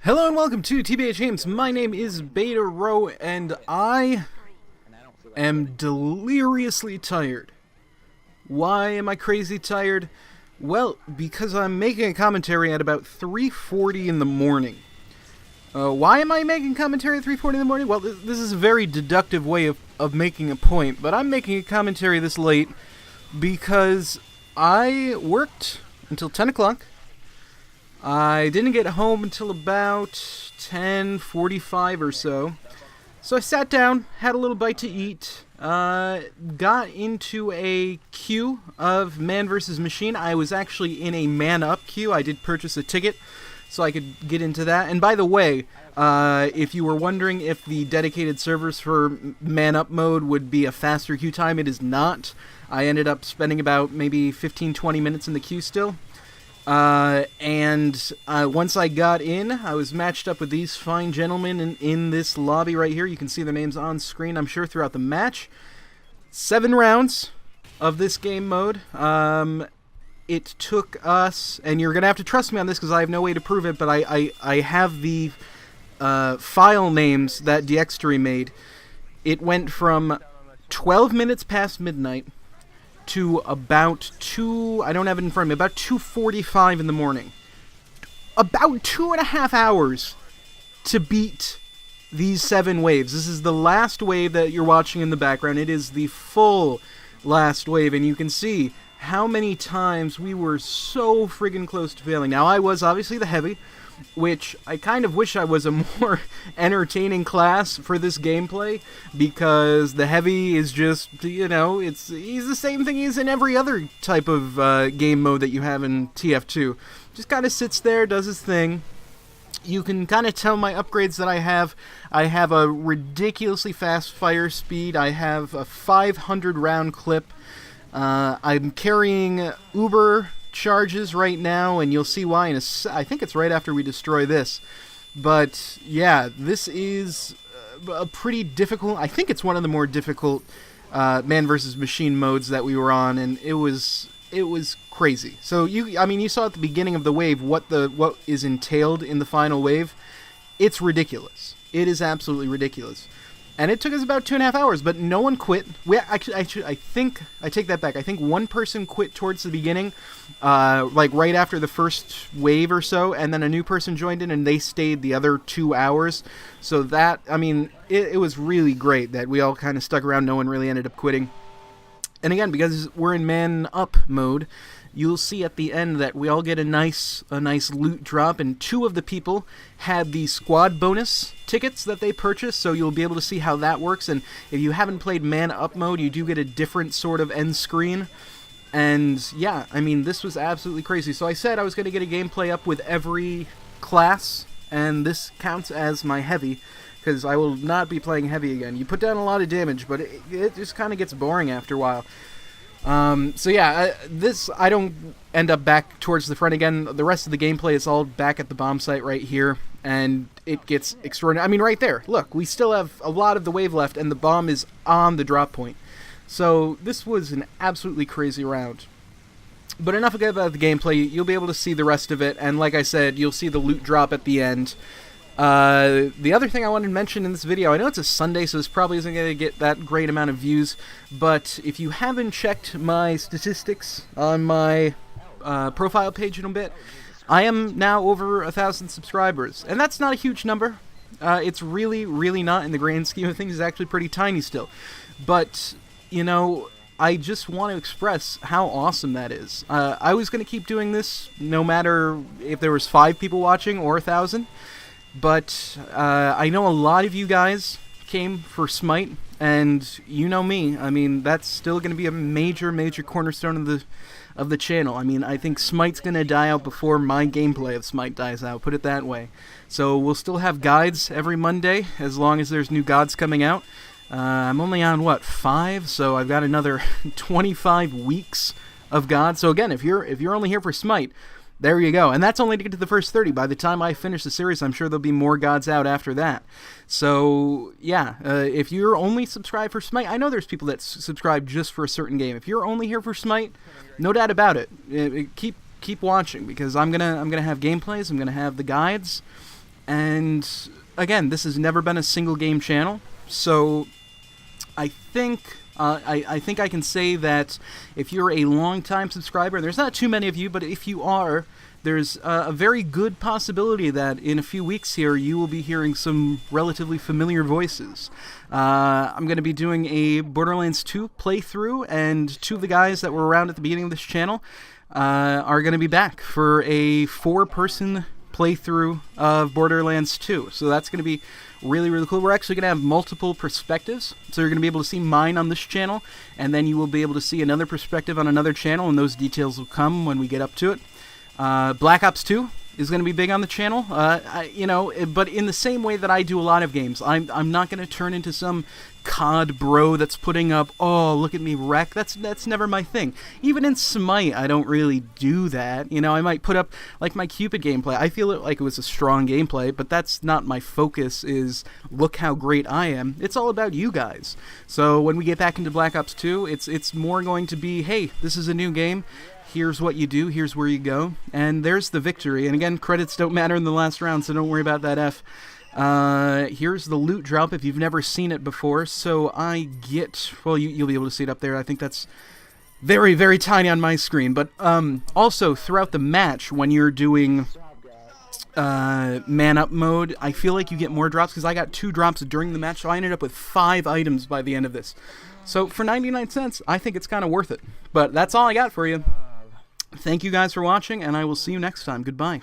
Hello and welcome to TBHGames. My name is BetaRho and I am deliriously tired. Why am I crazy tired? Well, because I'm making a commentary at about 3:40 in the morning. Why am I making commentary at 3:40 in the morning? Well, this is a very deductive way of making a point, but I'm making a commentary this late because I worked until 10 o'clock. I didn't get home until about 10:45 or so. So I sat down, had a little bite to eat, got into a queue of Man vs. Machine. I was actually in a Man Up queue. I did purchase a ticket so I could get into that. And by the way, if you were wondering if the dedicated servers for Man Up mode would be a faster queue time, it is not. I ended up spending about maybe 15-20 minutes in the queue still. Once I got in, I was matched up with these fine gentlemen in this lobby right here. You can see their names on screen, I'm sure, throughout the match. 7 rounds of this game mode. It took us, and you're going to have to trust me on this because I have no way to prove it, but I have the file names that Dxtory made. It went from 12 minutes past midnight to about I don't have it in front of me, about 2:45 in the morning. About 2.5 hours to beat these 7 waves. This is the last wave that you're watching in the background. It is the full last wave, and you can see how many times we were so friggin' close to failing. Now, I was obviously the heavy, which I kind of wish I was a more entertaining class for this gameplay, because the heavy is just, you know, he's the same thing he's in every other type of game mode that you have in TF2. Just kind of sits there, does his thing. You can kind of tell my upgrades that I have. I have a ridiculously fast fire speed. I have a 500 round clip. I'm carrying Uber charges right now, and you'll see why in I think it's right after we destroy this. But yeah, this is a pretty difficult, I think it's one of the more difficult Man vs. Machine modes that we were on, and it was crazy. So you saw at the beginning of the wave what is entailed in the final wave. It's ridiculous. It is absolutely ridiculous. And it took us about 2.5 hours, but no one quit. I think I take that back. I think one person quit towards the beginning, like right after the first wave or so, and then a new person joined in, and they stayed the other 2 hours. So that, it was really great that we all kind of stuck around. No one really ended up quitting. And again, because we're in Man Up mode, you'll see at the end that we all get a nice loot drop, and 2 of the people had the squad bonus tickets that they purchased, so you'll be able to see how that works. And if you haven't played Man Up mode, you do get a different sort of end screen. And yeah, this was absolutely crazy. So I said I was going to get a gameplay up with every class, and this counts as my heavy, because I will not be playing heavy again. You put down a lot of damage, but it just kind of gets boring after a while. So yeah, I don't end up back towards the front again. The rest of the gameplay is all back at the bomb site right here, and it gets extraordinary. Right there, look, we still have a lot of the wave left, and the bomb is on the drop point. So this was an absolutely crazy round. But enough about the gameplay. You'll be able to see the rest of it, and like I said, you'll see the loot drop at the end. The other thing I wanted to mention in this video, I know it's a Sunday, so this probably isn't going to get that great amount of views, but if you haven't checked my statistics on my profile page in a bit, I am now over 1,000 subscribers, and that's not a huge number. It's really, really not in the grand scheme of things. It's actually pretty tiny still. But, I just want to express how awesome that is. I was going to keep doing this no matter if there was 5 people watching or 1,000. But I know a lot of you guys came for SMITE, and you know me. That's still going to be a major, major cornerstone of the channel. I think SMITE's going to die out before my gameplay of SMITE dies out, put it that way. So we'll still have guides every Monday, as long as there's new gods coming out. I'm only on, 5? So I've got another 25 weeks of gods. So again, if you're only here for SMITE, there you go. And that's only to get to the first 30. By the time I finish the series, I'm sure there'll be more gods out after that. So, yeah, if you're only subscribed for SMITE, I know there's people that subscribe just for a certain game. If you're only here for SMITE, no doubt about it. Keep watching, because I'm gonna have gameplays, I'm gonna have the guides, And again, this has never been a single game channel, so I think I think I can say that if you're a long-time subscriber, and there's not too many of you, but if you are, there's a very good possibility that in a few weeks here you will be hearing some relatively familiar voices. I'm going to be doing a Borderlands 2 playthrough, and two of the guys that were around at the beginning of this channel are going to be back for a 4-person playthrough of Borderlands 2. So that's going to be really, really cool. We're actually going to have multiple perspectives. So you're going to be able to see mine on this channel, and then you will be able to see another perspective on another channel, and those details will come when we get up to it. Black Ops 2 is going to be big on the channel, but in the same way that I do a lot of games, I'm not going to turn into some COD bro that's putting up, oh, look at me wreck. That's never my thing. Even in Smite, I don't really do that. I might put up, like, my Cupid gameplay. I feel like it was a strong gameplay, but that's not my focus, is look how great I am. It's all about you guys. So when we get back into Black Ops 2, it's more going to be, hey, this is a new game. Here's what you do, here's where you go, and there's the victory. And again, credits don't matter in the last round, so don't worry about that F. Here's the loot drop if you've never seen it before. So I get, well, you'll be able to see it up there. I think that's very, very tiny on my screen. But also, throughout the match, when you're doing man up mode, I feel like you get more drops, because I got 2 drops during the match, so I ended up with 5 items by the end of this. So for 99 cents, I think it's kind of worth it. But that's all I got for you. Thank you guys for watching, and I will see you next time. Goodbye.